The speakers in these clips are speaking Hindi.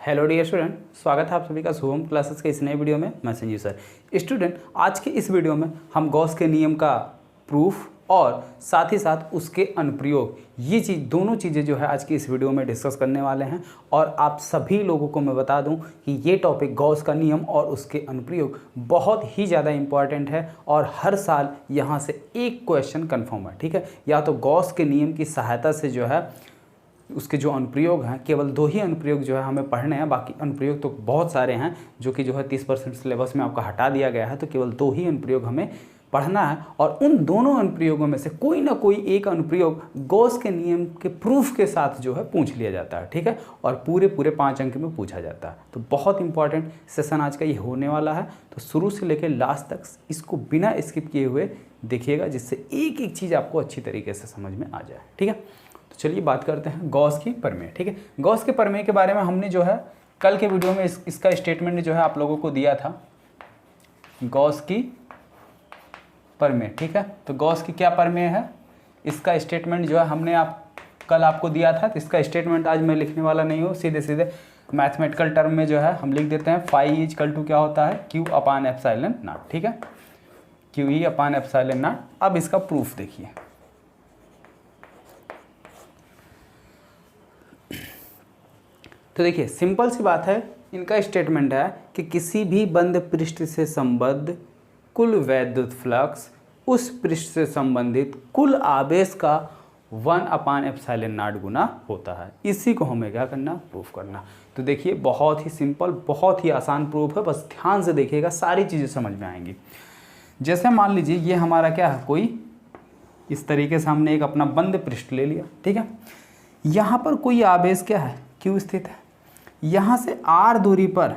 हेलो डियर स्टूडेंट, स्वागत है आप सभी का शुभम क्लासेस के इस नए वीडियो में। मैं संजीव सर। स्टूडेंट, आज के इस वीडियो में हम गॉस के नियम का प्रूफ और साथ ही साथ उसके अनुप्रयोग, ये दोनों चीज़ें जो है आज की इस वीडियो में डिस्कस करने वाले हैं। और आप सभी लोगों को मैं बता दूं कि ये टॉपिक गॉस का नियम और उसके अनुप्रयोग बहुत ही ज़्यादा इंपॉर्टेंट है और हर साल यहाँ से एक क्वेश्चन कन्फर्म है। ठीक है, या तो गॉस के नियम की सहायता से जो है उसके जो अनुप्रयोग हैं, केवल 2 ही अनुप्रयोग जो है हमें पढ़ने हैं, बाकी अनुप्रयोग तो बहुत सारे हैं जो कि जो है 30% सिलेबस में आपका हटा दिया गया है। तो केवल 2 ही अनुप्रयोग हमें पढ़ना है और उन दोनों अनुप्रयोगों में से कोई ना कोई एक अनुप्रयोग गॉस के नियम के प्रूफ के साथ जो है पूछ लिया जाता है। ठीक है, और पूरे 5 अंक में पूछा जाता है। तो बहुत इंपॉर्टेंट सेशन आज का ये होने वाला है। तो शुरू से लेकर लास्ट तक इसको बिना स्किप किए हुए देखिएगा, जिससे एक एक चीज़ आपको अच्छी तरीके से समझ में आ जाए। ठीक है, तो चलिए बात करते हैं गॉस की प्रमेय। ठीक है, गॉस के प्रमेय के बारे में हमने जो है कल के वीडियो में इसका स्टेटमेंट जो है आप लोगों को दिया था, गॉस की प्रमेय। ठीक है, तो गॉस की क्या प्रमेय है, इसका स्टेटमेंट जो है हमने कल आपको दिया था। तो इसका स्टेटमेंट आज मैं लिखने वाला नहीं हूँ, सीधे सीधे मैथमेटिकल टर्म में जो है हम लिख देते हैं। फाई इज इक्वल टू क्या होता है, क्यू अपान एप्सिलॉन नॉट। ठीक है, Q E upon epsilon not. अब इसका प्रूफ देखिए। तो देखिए, सिंपल सी बात है, इनका स्टेटमेंट है कि किसी भी बंद पृष्ठ से संबद्ध कुल वैद्युत फ्लक्स उस पृष्ठ से संबंधित कुल आवेश का 1/ε0 गुना होता है। इसी को हमें क्या करना, प्रूफ करना। तो देखिए, बहुत ही सिंपल, बहुत ही आसान प्रूफ है। बस ध्यान से देखिएगा, सारी चीज़ें समझ में आएंगी। जैसे मान लीजिए ये हमारा क्या है, कोई इस तरीके से हमने एक अपना बंद पृष्ठ ले लिया। ठीक है, यहाँ पर कोई आवेश क्या है, क्यू स्थित है। यहाँ से r दूरी पर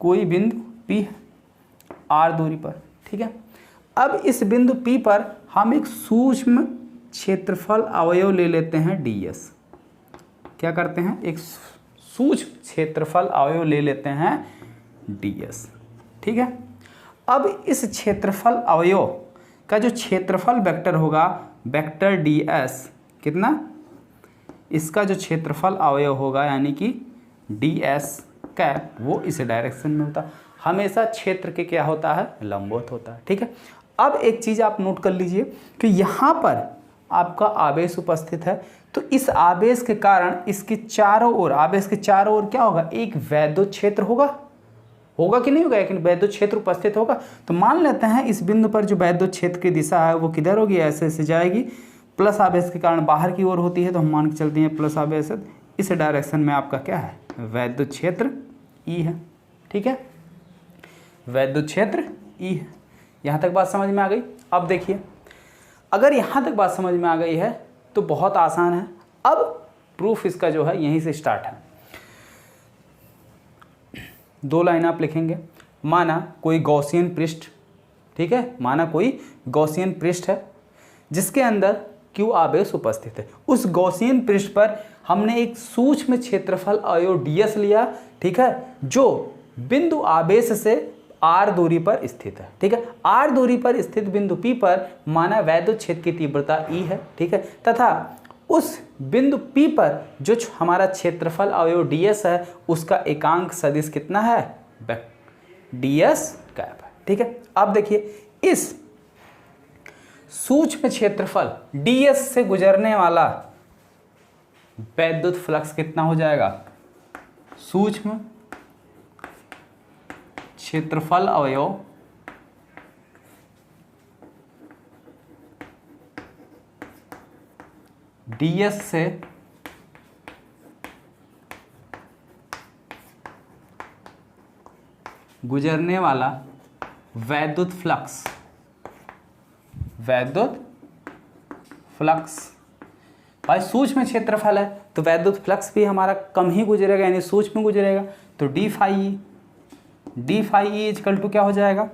कोई बिंदु P है, r दूरी पर। ठीक है, अब इस बिंदु P पर हम एक सूक्ष्म क्षेत्रफल अवयव ले लेते हैं ds। क्या करते हैं, एक सूक्ष्म क्षेत्रफल अवयव ले लेते हैं ds। ठीक है, अब इस क्षेत्रफल अवयव का जो क्षेत्रफल वेक्टर होगा, वेक्टर ds कितना, इसका जो क्षेत्रफल अवयव होगा यानी कि ds कैप, वो इस डायरेक्शन में होता है। हमेशा क्षेत्र के क्या होता है, लंबवत होता है। ठीक है, अब एक चीज़ आप नोट कर लीजिए कि यहाँ पर आपका आवेश उपस्थित है। तो इस आवेश के कारण इसके चारों ओर, आवेश के चारों ओर क्या होगा, एक वैद्युत क्षेत्र होगा कि नहीं होगा, एक वैद्युत क्षेत्र उपस्थित होगा। तो मान लेते हैं इस बिंदु पर जो वैद्युत क्षेत्र की दिशा है वो किधर होगी, ऐसे ऐसे जाएगी। प्लस आवेश के कारण बाहर की ओर होती है, तो हम मान के चलते हैं प्लस आवेश। इस डायरेक्शन में आपका क्या है, वैद्युत क्षेत्र E है। ठीक है, वैद्युत क्षेत्र E है। यहाँ तक बात समझ में आ गई। अब देखिए, अगर यहाँ तक बात समझ में आ गई है तो बहुत आसान है। अब प्रूफ इसका जो है यहीं से स्टार्ट है। 2 लाइन आप लिखेंगे। माना कोई गॉसियन पृष्ठ, ठीक है, माना कोई गॉसियन पृष्ठ है जिसके अंदर क्यू आवेश उपस्थित है। उस गॉसियन पृष्ठ पर हमने एक सूक्ष्म क्षेत्रफल अवयव ds लिया। ठीक है, जो बिंदु आवेश से r दूरी पर स्थित है। ठीक है, r दूरी पर स्थित बिंदु P पर माना वैद्युत क्षेत्र की तीव्रता E है। ठीक है, तथा उस बिंदु P पर जो हमारा क्षेत्रफल अवयव ds है उसका एकांक सदिश कितना है, ds कैप है। ठीक है, अब देखिए, इस सूक्ष्म क्षेत्रफल ds से गुजरने वाला वैद्युत फ्लक्स कितना हो जाएगा, सूक्ष्म क्षेत्रफल अवयव ds से गुजरने वाला वैद्युत फ्लक्स, भाई सूक्ष्म क्षेत्रफल है तो वैद्युत फ्लक्स भी हमारा कम ही गुजरेगा, यानी सूक्ष्म गुजरेगा। तो D phi E equal to क्या हो जाएगा,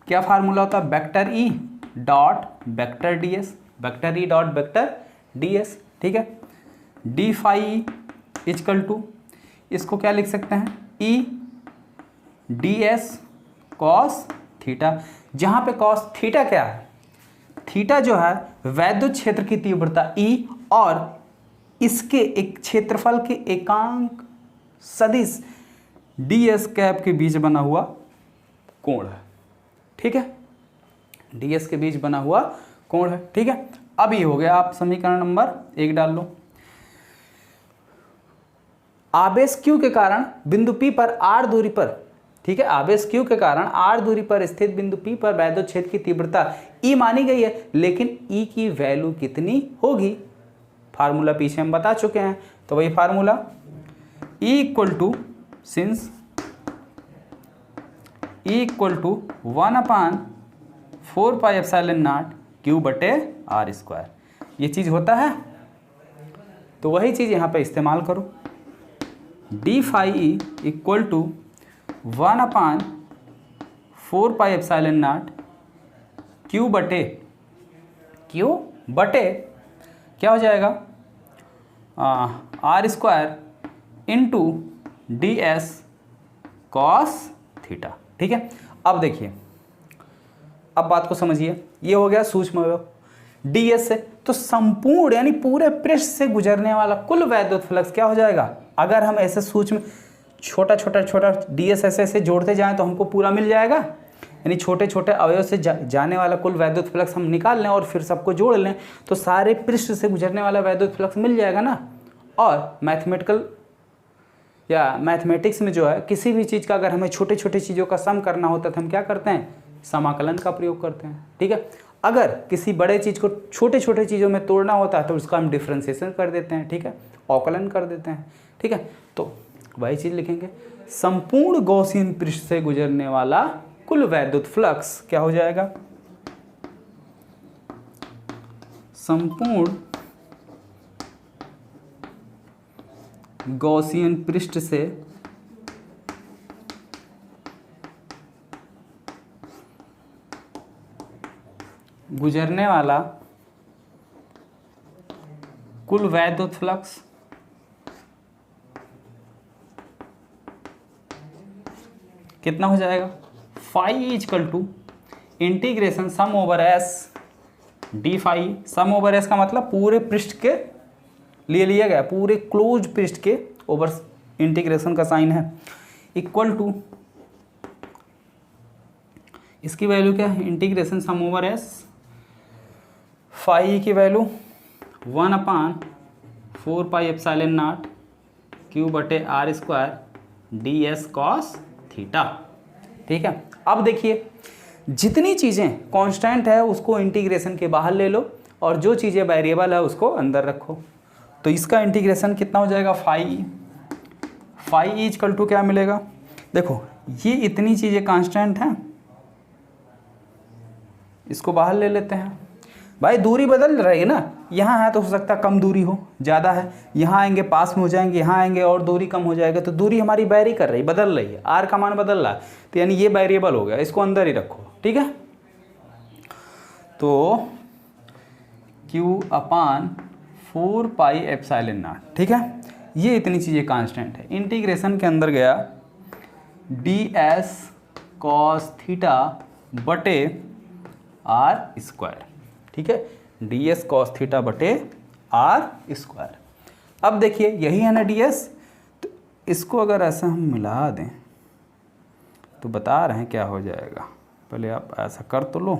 क्या फार्मूला होता है, vector E dot vector ds, vector E dot vector ds। ठीक है, D phi E equal to, इसको क्या लिख सकते हैं, ई ds कॉस थीटा, जहाँ पे कॉस थीटा क्या है, थीटा जो है वैद्युत क्षेत्र की तीव्रता E और इसके एक क्षेत्रफल के एकांक सदिश ds कैप के बीच बना हुआ कोण है। ठीक है, ds के बीच बना हुआ कोण है। ठीक है, अब ये हो गया, आप समीकरण नंबर 1 डाल लो। आवेश q के कारण बिंदु P पर r दूरी पर, ठीक है, आवेश q के कारण r दूरी पर स्थित बिंदु P पर वैद्युत क्षेत्र की तीव्रता E मानी गई है, लेकिन E की वैल्यू कितनी होगी? फार्मूला पीछे हम बता चुके हैं, तो वही formula E equal to since E equal to 1/4 pi epsilon naught Q बटे R स्क्वायर। ये चीज़ होता है, तो वही चीज़ यहाँ पे इस्तेमाल करो। D phi E equal to 1/4 pi epsilon naught Q बटे क्या हो जाएगा, R square into D S cos theta. ठीक है, अब देखिए, अब बात को समझिए, ये हो गया सूक्ष्म अवयव ds से, तो संपूर्ण यानी पूरे पृष्ठ से गुजरने वाला कुल वैद्युत फ्लक्स क्या हो जाएगा? अगर हम ऐसे सूक्ष्म छोटा ds ऐसे जोड़ते जाएं तो हमको पूरा मिल जाएगा, यानी छोटे छोटे अवयव से जाने वाला कुल वैद्युत फ्लक्स हम निकाल लें और फिर सबको जोड़ लें तो सारे पृष्ठ से गुजरने वाला वैद्युत फ्लक्स मिल जाएगा ना। और मैथमेटिक्स में जो है, किसी भी चीज़ का अगर हमें छोटे छोटे चीज़ों का सम करना होता है तो हम क्या करते हैं? समाकलन का प्रयोग करते हैं। ठीक है, अगर किसी बड़े चीज़ को छोटे छोटे चीज़ों में तोड़ना होता है तो उसका हम डिफ्रेंसिएशन कर देते हैं। ठीक है, अवकलन कर देते हैं। ठीक है, तो वही चीज़ लिखेंगे, संपूर्ण गॉसियन पृष्ठ से गुजरने वाला कुल वैद्युत फ्लक्स क्या हो जाएगा? संपूर्ण गॉसियन पृष्ठ से गुजरने वाला कुल वैद्युत फ्लक्स कितना हो जाएगा? Phi equal to integration sum over S D phi. Sum over S का मतलब पूरे पृष्ठ के लिए लिया गया, पूरे क्लोज पृष्ठ के ओवर इंटीग्रेशन का साइन है, इक्वल टू इसकी वैल्यू क्या है? Integration sum over S phi की value 1/4 pi epsilon naught Q बटे R square D S cos theta. ठीक है, अब देखिए, जितनी चीज़ें कांस्टेंट है उसको इंटीग्रेशन के बाहर ले लो और जो चीज़ें वेरिएबल है उसको अंदर रखो। तो इसका इंटीग्रेशन कितना हो जाएगा? फाई इक्वल टू क्या मिलेगा? देखो, ये इतनी चीज़ें कांस्टेंट हैं, इसको बाहर ले लेते हैं। भाई दूरी बदल रही है ना, यहाँ है तो हो सकता है कम दूरी हो, ज़्यादा है, यहाँ आएंगे पास में हो जाएंगे, यहाँ आएंगे और दूरी कम हो जाएगा, तो दूरी हमारी वेरी कर रही, बदल रही है, आर का मान बदल रहा है, तो यानी ये वेरिएबल हो गया, इसको अंदर ही रखो। ठीक है, तो Q/4 पाई एप्सिलॉन नॉट। ठीक है, ये इतनी चीज़ें कांस्टेंट है, इंटीग्रेशन के अंदर गया ds कॉस थीटा बटे R स्क्वायर। ठीक है, ds कॉस थीटा बटे R स्क्वायर। अब देखिए, यही है ना ds, तो इसको अगर ऐसा हम मिला दें तो बता रहे हैं क्या हो जाएगा। पहले आप ऐसा कर तो लो।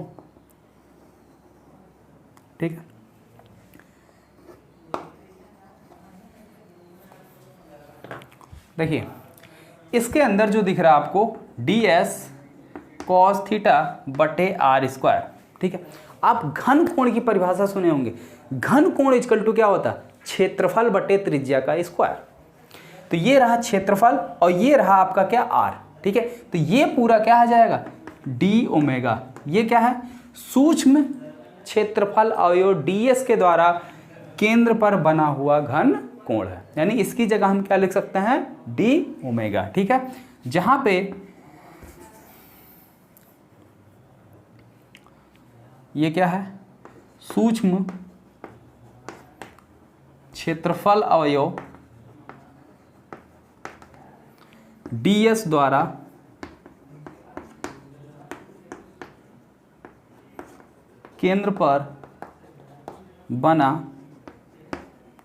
ठीक है, देखिए इसके अंदर जो दिख रहा है आपको ds कॉस थीटा बटे R स्क्वायर। ठीक है, आप घन कोण की परिभाषा सुने होंगे, घन कोण इक्वल टू क्या होता है? क्षेत्रफल बटे त्रिज्या का स्क्वायर। तो ये रहा क्षेत्रफल और ये रहा आपका क्या? R। ठीक है, तो ये पूरा क्या आ जाएगा? D omega. ये क्या है? सूक्ष्म क्षेत्रफल अवयव ds के द्वारा केंद्र पर बना हुआ घन कोण है, यानी इसकी जगह हम क्या लिख सकते हैं? D omega. ठीक है, जहां पे ये क्या है? सूक्ष्म क्षेत्रफल अवयव ds द्वारा केंद्र पर बना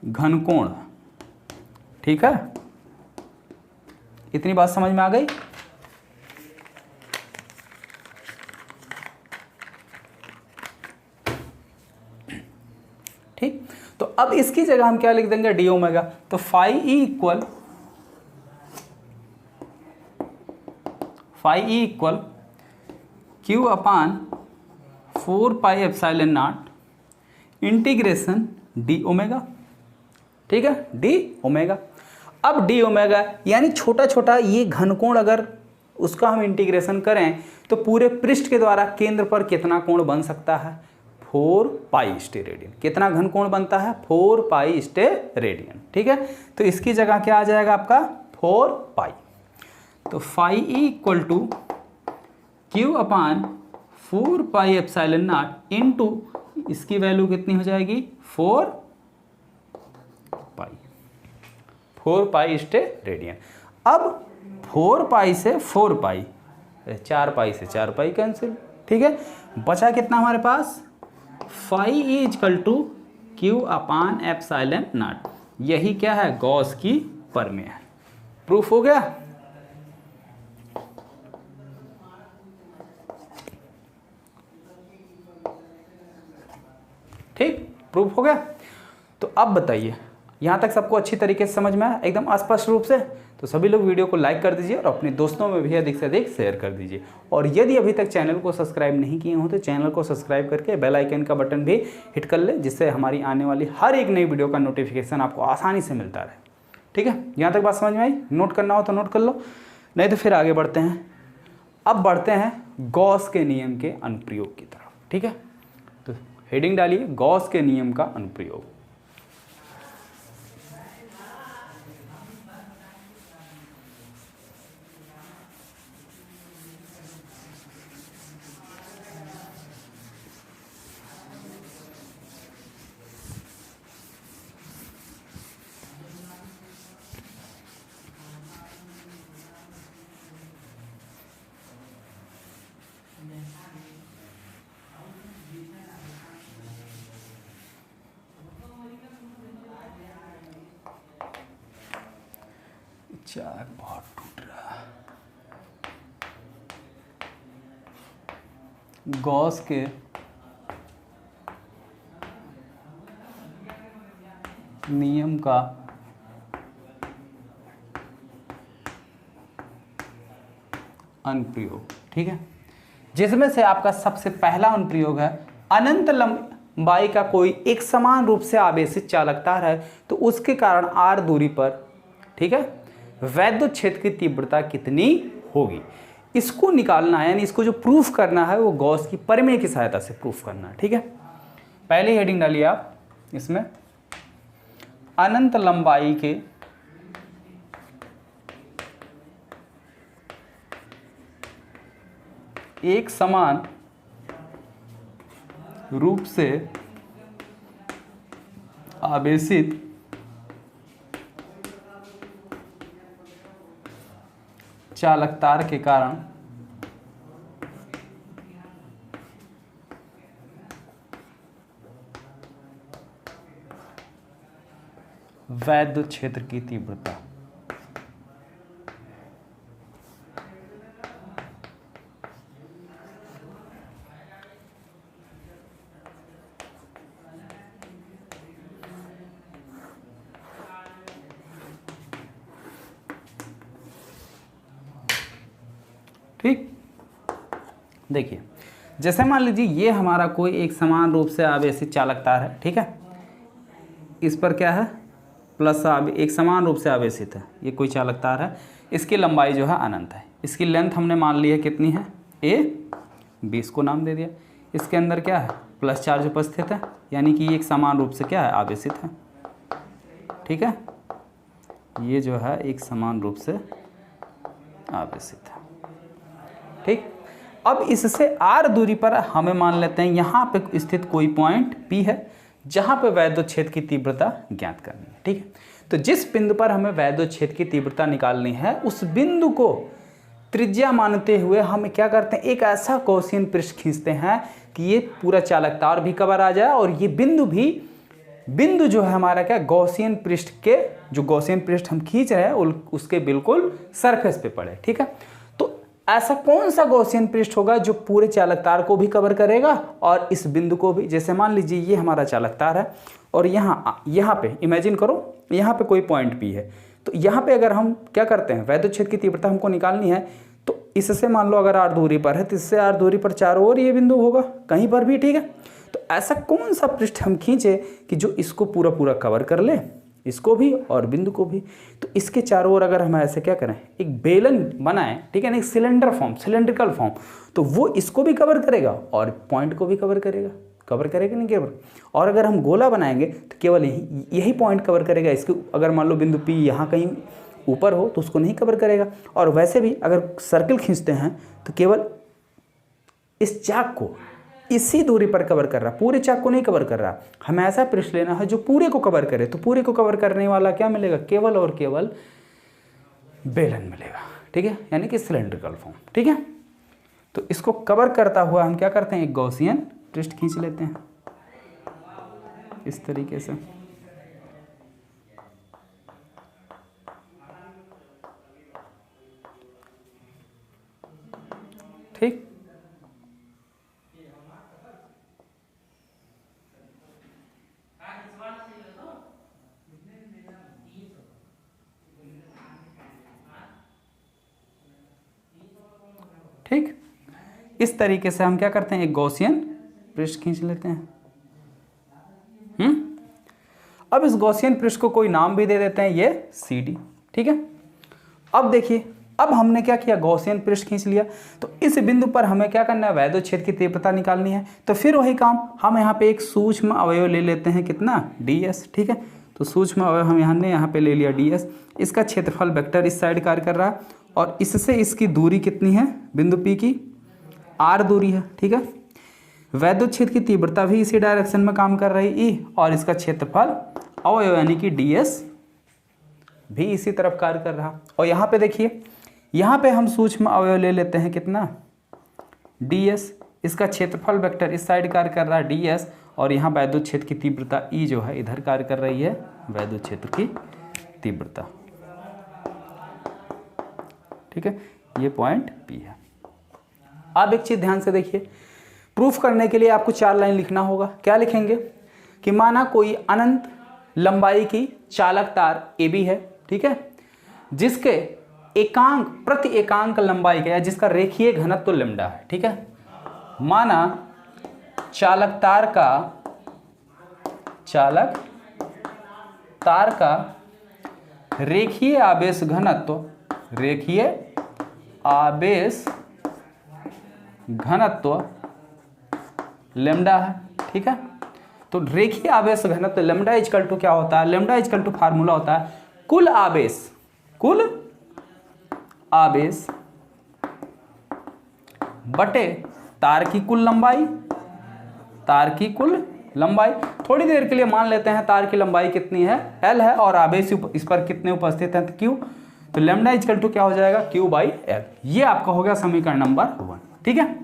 घनकोण। ठीक है, इतनी बात समझ में आ गई? ठीक, तो अब इसकी जगह हम क्या लिख देंगे, डी ओमेगा। तो phi E equal Q upon 4 pi epsilon not integration D omega. ठीक है, डी ओमेगा। अब डी ओमेगा यानी छोटा छोटा ये घनकोण, अगर उसका हम इंटीग्रेशन करें तो पूरे पृष्ठ के द्वारा केंद्र पर कितना कोण बन सकता है, 4 पाई स्टेरेडियन। कितना घनकोण बनता है, 4 पाई स्टेरेडियन। ठीक है, तो इसकी जगह क्या आ जाएगा आपका 4 पाई। तो phi E equal to Q upon 4 pi epsilon naught into इसकी वैल्यू कितनी हो जाएगी, 4 पाई, 4 पाई स्टेरेडियन। अब 4 पाई से 4 पाई, 4 पाई से 4 पाई कैंसिल। ठीक है, बचा कितना हमारे पास, phi E equal to Q upon epsilon naught. यही क्या है, गॉस की प्रमेय है। प्रूफ हो गया? ठीक, प्रूफ हो गया। तो अब बताइए, यहाँ तक सबको अच्छी तरीके से समझ में आया, एकदम स्पष्ट रूप से? तो सभी लोग वीडियो को लाइक कर दीजिए और अपने दोस्तों में भी अधिक से अधिक शेयर कर दीजिए। और यदि अभी तक चैनल को सब्सक्राइब नहीं किए हो तो चैनल को सब्सक्राइब करके बेल आइकन का बटन भी हिट कर ले, जिससे हमारी आने वाली हर एक नई वीडियो का नोटिफिकेशन आपको आसानी से मिलता रहे। ठीक है, यहाँ तक बात समझ में आई? नोट करना हो तो नोट कर लो, नहीं तो फिर आगे बढ़ते हैं। अब बढ़ते हैं गॉस के नियम के अनुप्रयोग की तरफ। ठीक है, तो हेडिंग डालिए, गॉस के नियम का अनुप्रयोग। चाक बहुत टूट रहा है। गॉस के नियम का अनुप्रयोग। ठीक है, जिसमें से आपका सबसे पहला अनुप्रयोग है, अनंत लंबाई का कोई एक समान रूप से आवेशित चालक तार है तो उसके कारण r दूरी पर, ठीक है, वैद्युत क्षेत्र की तीव्रता कितनी होगी। इसको निकालना है, यानी इसको जो प्रूफ करना है वो गॉस की प्रमेय की सहायता से प्रूफ करना है। ठीक है, पहले हेडिंग डालिए आप इसमें, अनंत लंबाई के एक समान रूप से आवेशित चालक तार के कारण वैद्युत क्षेत्र की तीव्रता। ठीक, देखिए, जैसे मान लीजिए ये हमारा कोई एक समान रूप से आवेशित चालक तार है। ठीक है, इस पर क्या है, प्लस एक समान रूप से आवेशित है, ये कोई चालक तार है। इसकी लंबाई जो है अनंत है। इसकी लेंथ हमने मान ली है कितनी है, a, b को नाम दे दिया। इसके अंदर क्या है, प्लस चार्ज उपस्थित है, यानी कि ये एक समान रूप से क्या है, आवेशित है। ठीक है, ये जो है एक समान रूप से आवेशित है। ठीक, अब इससे r दूरी पर हमें मान लेते हैं यहाँ पे स्थित कोई पॉइंट P है जहाँ पे वैद्युत क्षेत्र की तीव्रता ज्ञात करनी है। ठीक है, तो जिस बिंदु पर हमें वैद्युत क्षेत्र की तीव्रता निकालनी है उस बिंदु को त्रिज्या मानते हुए हम क्या करते हैं, एक ऐसा गॉसियन पृष्ठ खींचते हैं कि ये पूरा चालक तार भी कवर आ जाए और ये बिंदु भी बिंदु जो है हमारा क्या, गॉसियन पृष्ठ के, जो गॉसियन पृष्ठ हम खींच रहे हैं उसके बिल्कुल सरफेस पे पड़े। ठीक है, तो ऐसा कौन सा गॉसियन पृष्ठ होगा जो पूरे चालक तार को भी कवर करेगा और इस बिंदु को भी। जैसे मान लीजिए ये हमारा चालक तार है और यहाँ पे इमेजिन करो, यहाँ पे कोई पॉइंट पी है, तो यहाँ पे अगर हम क्या करते हैं, वैद्युत क्षेत्र की तीव्रता हमको निकालनी है, तो इससे मान लो अगर r दूरी पर है तो इससे r दूरी पर चारों ओर ये बिंदु होगा कहीं पर भी। ठीक है, तो ऐसा कौन सा पृष्ठ हम खींचे कि जो इसको पूरा पूरा कवर कर ले, इसको भी और बिंदु को भी। तो इसके चारों ओर अगर हम ऐसे क्या करें, एक बेलन बनाएं, ठीक है ना, एक सिलेंडर फॉर्म, सिलेंड्रिकल फॉर्म, तो वो इसको भी कवर करेगा और पॉइंट को भी कवर करेगा। कवर करेगा नहीं केवल, और अगर हम गोला बनाएंगे तो केवल यही पॉइंट कवर करेगा। इसके अगर मान लो बिंदु P यहाँ कहीं ऊपर हो तो उसको नहीं कवर करेगा। और वैसे भी अगर सर्कल खींचते हैं तो केवल इस चाक को इसी दूरी पर कवर कर रहा, पूरे चाक को नहीं कवर कर रहा। हमें ऐसा पृष्ठ लेना है जो पूरे को कवर करे, तो पूरे को कवर करने वाला क्या मिलेगा, केवल और केवल बेलन मिलेगा। ठीक है, यानी कि सिलेंड्रिकल फॉर्म। ठीक है, तो इसको कवर करता हुआ हम क्या करते हैं, एक गॉसियन पृष्ठ खींच लेते हैं इस तरीके से। ठीक, ठीक, इस तरीके से हम क्या करते हैं, एक गॉसियन पृष्ठ खींच लेते हैं। अब इस गॉसियन पृष्ठ को कोई नाम भी दे देते हैं, ये CD। ठीक है, अब देखिए, अब हमने क्या किया, गॉसियन पृष्ठ खींच लिया, तो इस बिंदु पर हमें क्या करना है, वैद्युत क्षेत्र की तीव्रता निकालनी है। तो फिर वही काम, हम यहाँ पे एक सूक्ष्म अवयव ले लेते हैं, कितना, DS। ठीक है, तो सूक्ष्म अवयव हम यहाँ पे ले लिया DS। इसका क्षेत्रफल वेक्टर इस साइड कार्य कर रहा है और इससे इसकी दूरी कितनी है, बिंदु P की R दूरी है। ठीक है, वैद्युत क्षेत्र की तीव्रता भी इसी डायरेक्शन में काम कर रही E, और इसका क्षेत्रफल अवयव यानी कि DS भी इसी तरफ कार्य कर रहा। और यहाँ पे देखिए, यहाँ पे हम सूक्ष्म अवयव ले लेते हैं, कितना, DS। इसका क्षेत्रफल वेक्टर इस साइड कार्य कर रहा है DS, और यहाँ वैद्युत क्षेत्र की तीव्रता E जो है इधर कार्य कर रही है, वैद्युत क्षेत्र की तीव्रता। ठीक है, ये पॉइंट P है। अब एक चीज ध्यान से देखिए, प्रूफ करने के लिए आपको 4 लाइन लिखना होगा। क्या लिखेंगे कि माना कोई अनंत लंबाई की चालक तार AB है, ठीक है, जिसके एकांक, प्रति एकांक लंबाई का, या जिसका रेखीय घनत्व लैम्डा है। ठीक है, माना चालक तार का रेखीय आवेश घनत्व, रेखीय आवेश घनत्व लैम्डा है। ठीक है, तो रेखीय आवेश घनत्व लैम्डा इक्वल टू क्या होता है, लैम्डा इक्वल टू फार्मूला होता है कुल आवेश बटे तार की कुल लंबाई। थोड़ी देर के लिए मान लेते हैं तार की लंबाई कितनी है, L है, और आवेश इस पर कितने उपस्थित हैं, Q। तो लैम्डा इक्वल टू क्या हो जाएगा, Q/L। ये आपका हो गया समीकरण नंबर 1। ठीक है,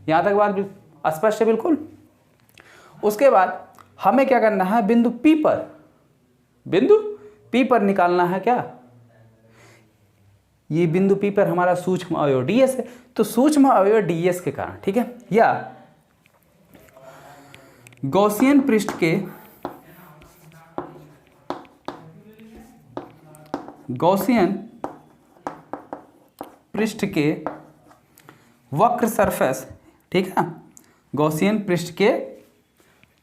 यहां तक बात स्पष्ट है बिल्कुल। उसके बाद हमें क्या करना है, बिंदु P पर निकालना है क्या, ये बिंदु P पर हमारा सूक्ष्म अवयव DS है, तो सूक्ष्म अवयव DS के कारण, ठीक है, या गॉसियन पृष्ठ के वक्र सरफेस, ठीक है, गॉसियन पृष्ठ के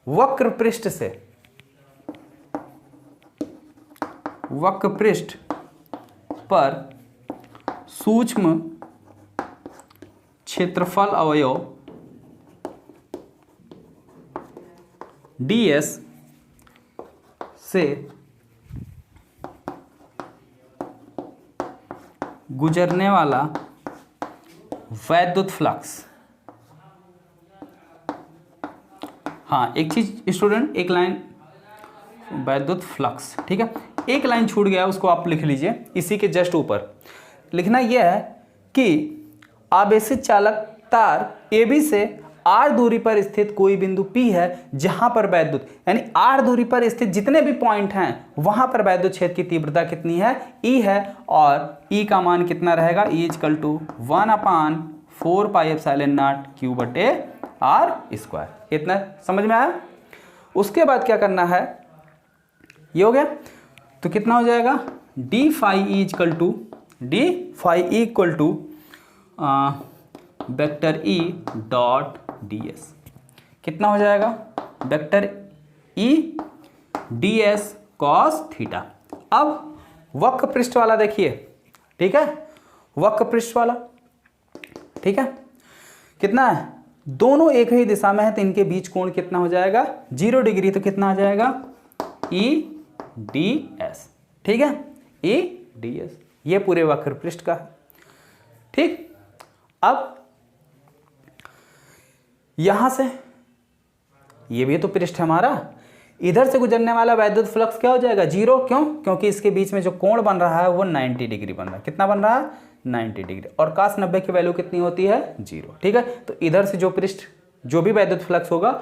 वक्र पृष्ठ पर सूक्ष्म क्षेत्रफल अवयव DS से गुजरने वाला वैद्युत फ्लक्स। हाँ, एक चीज स्टूडेंट, एक लाइन वैद्युत फ्लक्स, ठीक है, एक लाइन छूट गया, उसको आप लिख लीजिए। इसी के जस्ट ऊपर लिखना यह है कि आवेशित चालक तार AB से r दूरी पर स्थित कोई बिंदु P है जहां पर वैद्युत, यानी r दूरी पर स्थित जितने भी पॉइंट हैं वहां पर वैद्युत क्षेत्र की तीव्रता कितनी है, E है, और E का मान कितना रहेगा, E equal to 1/4 pi epsilon naught Q बटे R स्क्वायर। इतना समझ में आया। उसके बाद क्या करना है, ये हो गया, तो कितना हो जाएगा, D phi E equal to vector E dot D S, कितना हो जाएगा, vector E D S cos theta. अब वक्र पृष्ठ वाला देखिए, ठीक है, वक्र पृष्ठ वाला, ठीक है, कितना है, दोनों एक ही दिशा में है तो इनके बीच कोण कितना हो जाएगा, 0 डिग्री। तो कितना आ जाएगा, ई डी एस, ठीक है, ई डी एस, ये पूरे वक्र पृष्ठ का है। ठीक, अब यहां से ये भी तो पृष्ठ है हमारा, इधर से गुजरने वाला वैद्युत फ्लक्स क्या हो जाएगा, 0। क्यों, क्योंकि इसके बीच में जो कोण बन रहा है वो 90 डिग्री बन रहा है। कितना बन रहा है, 90 डिग्री, और cos 90 की वैल्यू कितनी होती है, 0। ठीक है, तो इधर से जो पृष्ठ जो भी वैद्युत फ्लक्स होगा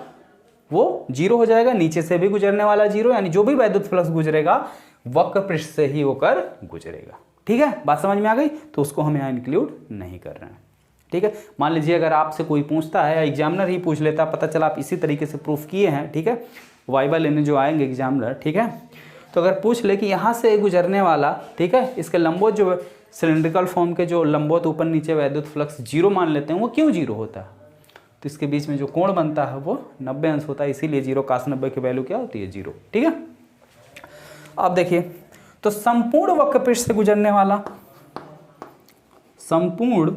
वो 0 हो जाएगा, नीचे से भी गुजरने वाला 0, यानी जो भी वैद्युत फ्लक्स गुजरेगा वक्र पृष्ठ से ही होकर गुजरेगा। ठीक है, बात समझ में आ गई, तो उसको हम यहाँ इंक्लूड नहीं कर रहे हैं। ठीक है, मान लीजिए अगर आपसे कोई पूछता है या एग्जामिनर ही पूछ लेता, पता चला आप इसी तरीके से प्रूफ किए हैं, ठीक है, वाइवा लेने जो आएंगे एग्जामिनर, ठीक है, तो अगर पूछ ले कि यहाँ से गुजरने वाला, ठीक है, इसके लंबवत जो सिलेंड्रिकल फॉर्म के जो लंबवत ऊपर नीचे वैद्युत फ्लक्स 0 मान लेते हैं, वो क्यों 0 होता है, तो इसके बीच में जो कोण बनता है वो 90 अंश होता है, इसीलिए 0, cos 90 की वैल्यू क्या होती है, 0। ठीक है, अब देखिए, तो संपूर्ण वक्र पृष्ठ से गुजरने वाला, संपूर्ण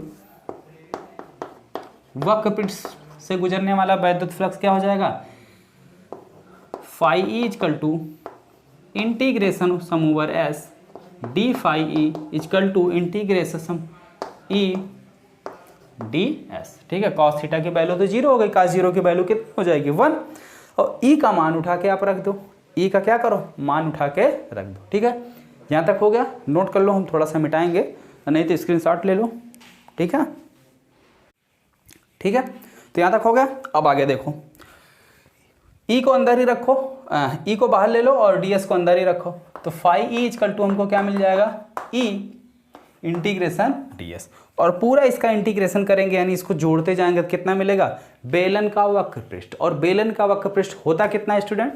वक्र पृष्ठ से गुजरने वाला वैद्युत फ्लक्स क्या हो जाएगा, phi E equal to integration sum over S D phi E equal to integration sum E D S. ठीक है, कॉस थीटा की वैल्यू तो 0 हो गई, cos 0 की वैल्यू कितनी हो जाएगी, 1, और ई का मान उठा के आप रख दो, ई का क्या करो, मान उठा के रख दो। ठीक है, यहाँ तक हो गया, नोट कर लो, हम थोड़ा सा मिटाएंगे, नहीं तो स्क्रीनशॉट ले लो। ठीक है, ठीक है, तो यहाँ तक हो गया। अब आगे देखो, ई को अंदर ही रखो, ई को बाहर ले लो और डी एस को अंदर ही रखो, तो फाई ई इक्वल टू हमको क्या मिल जाएगा, ई इंटीग्रेशन डी एस, और पूरा इसका इंटीग्रेशन करेंगे, यानी इसको जोड़ते जाएंगे तो कितना मिलेगा, बेलन का वक्र पृष्ठ, और बेलन का वक्र पृष्ठ होता कितना है स्टूडेंट,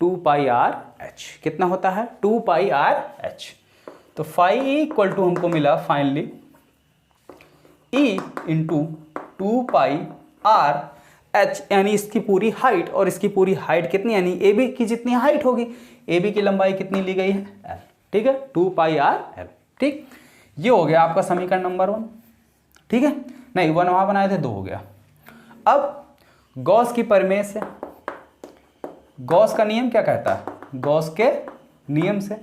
2 पाई आर एच। कितना होता है, 2 पाई आर एच। तो फाई ई इक्वल टू हमको मिला फाइनली ई इंटू 2 पाई आर एच, यानी इसकी पूरी हाइट, और इसकी पूरी हाइट कितनी, यानी ए बी की जितनी हाइट होगी, ए बी की लंबाई कितनी ली गई है, एल। ठीक है, 2 पाई आर एल। ठीक, ये हो गया आपका समीकरण नंबर 1। ठीक है, नहीं 1 वहां बनाए थे, 2 हो गया। अब गॉस की प्रमेय से, गॉस का नियम क्या कहता है, गॉस के नियम से,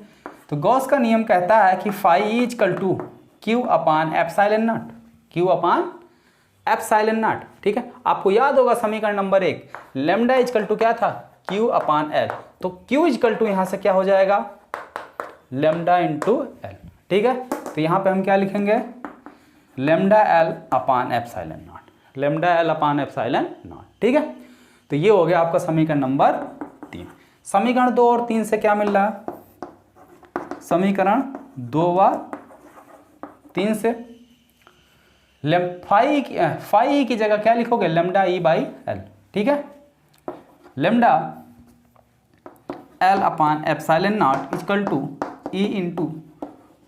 तो गॉस का नियम कहता है कि phi E equal to Q upon epsilon naught, Q upon epsilon naught. ठीक है, आपको याद होगा समीकरण नंबर 1, लैम्डा इक्वल टू क्या था, क्यू अपान एल, तो क्यू इक्वल टू यहां से क्या हो जाएगा, लैम्डा इंटू एल। ठीक है, तो यहां पे हम क्या लिखेंगे, lambda L upon epsilon not, lambda L upon epsilon naught. ठीक है, तो ये हो गया आपका समीकरण नंबर 3। समीकरण 2 और 3 से क्या मिल रहा है, समीकरण 2 व 3 से फाई की जगह क्या लिखोगे, लैम्डा ई बाई एल। ठीक है, lambda L upon epsilon naught equal to E into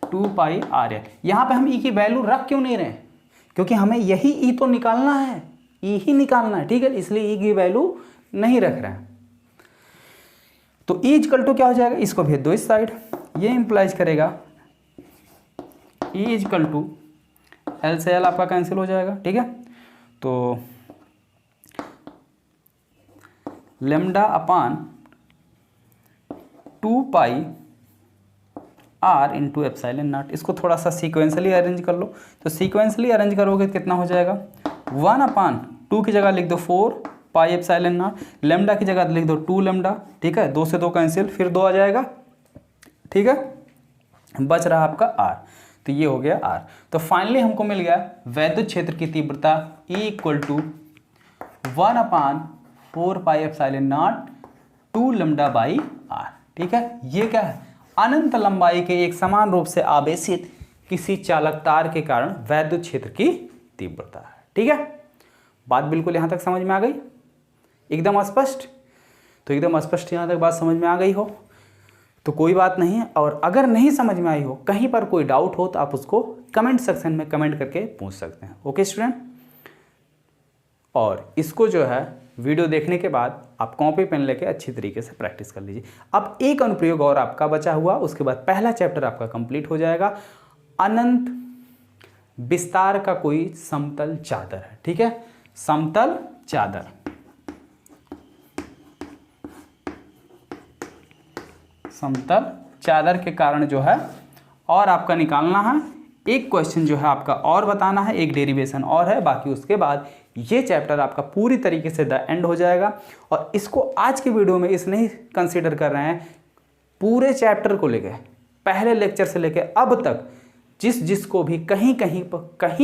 2 pi R L. यहाँ पे हम ई की वैल्यू रख क्यों नहीं रहे, क्योंकि हमें यही ई तो निकालना है, ई ही निकालना है। ठीक है, इसलिए ई की वैल्यू नहीं रख रहे हैं। तो ई इक्वल टू क्या हो जाएगा, इसको भेज दो इस साइड, ये इंप्लाइज करेगा ई इक्वल टू एल से एल आपका कैंसिल हो जाएगा। ठीक है, तो lambda upon 2 pi R into epsilon naught, इसको थोड़ा सा सीक्वेंसली अरेंज कर लो, तो सीक्वेंसली अरेंज करोगे कितना हो जाएगा, 1/2 की जगह लिख दो 4 पाई एप्सिलॉन नॉट, लेमडा की जगह लिख दो 2 लेमडा। ठीक है, 2 से 2 कैंसिल, फिर 2 आ जाएगा। ठीक है, बच रहा आपका आर, तो ये हो गया आर। तो फाइनली हमको मिल गया वैद्युत क्षेत्र की तीव्रता E इक्वल टू 1/4πε0 2 λ/r। ठीक है, ये क्या है, अनंत लंबाई के एक समान रूप से आवेशित किसी चालक तार के कारण वैद्युत क्षेत्र की तीव्रता है। ठीक है, बात बिल्कुल यहां तक समझ में आ गई, एकदम स्पष्ट। तो एकदम स्पष्ट यहां तक बात समझ में आ गई हो तो कोई बात नहीं है, और अगर नहीं समझ में आई हो, कहीं पर कोई डाउट हो, तो आप उसको कमेंट सेक्शन में कमेंट करके पूछ सकते हैं। ओके स्टूडेंट, और इसको जो है वीडियो देखने के बाद आप कॉपी पेन लेके अच्छी तरीके से प्रैक्टिस कर लीजिए। अब एक अनुप्रयोग और आपका बचा हुआ, उसके बाद पहला चैप्टर आपका कंप्लीट हो जाएगा। अनंत विस्तार का कोई समतल चादर है। ठीक है, समतल चादर, समतल चादर के कारण जो है और आपका निकालना है एक क्वेश्चन जो है आपका और बताना है, एक डेरिवेशन और है, बाकी उसके बाद ये चैप्टर आपका पूरी तरीके से द एंड हो जाएगा। और इसको आज के वीडियो में इसलिए कंसीडर कर रहे हैं, पूरे चैप्टर को लेके पहले लेक्चर से लेके अब तक जिसको भी कहीं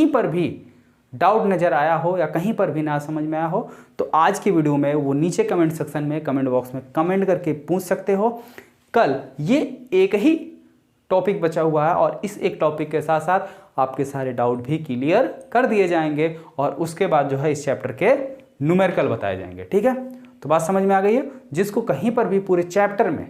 पर भी डाउट नज़र आया हो या कहीं पर भी ना समझ में आया हो, तो आज की वीडियो में वो नीचे कमेंट सेक्शन में, कमेंट बॉक्स में कमेंट करके पूछ सकते हो। कल ये एक ही टॉपिक बचा हुआ है और इस एक टॉपिक के साथ साथ आपके सारे डाउट भी क्लियर कर दिए जाएंगे, और उसके बाद जो है इस चैप्टर के न्यूमेरिकल बताए जाएंगे। ठीक है, तो बात समझ में आ गई है। जिसको कहीं पर भी पूरे चैप्टर में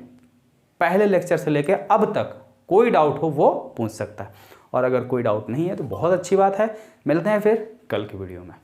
पहले लेक्चर से लेकर अब तक कोई डाउट हो वो पूछ सकता है, और अगर कोई डाउट नहीं है तो बहुत अच्छी बात है। मिलते हैं फिर कल की वीडियो में।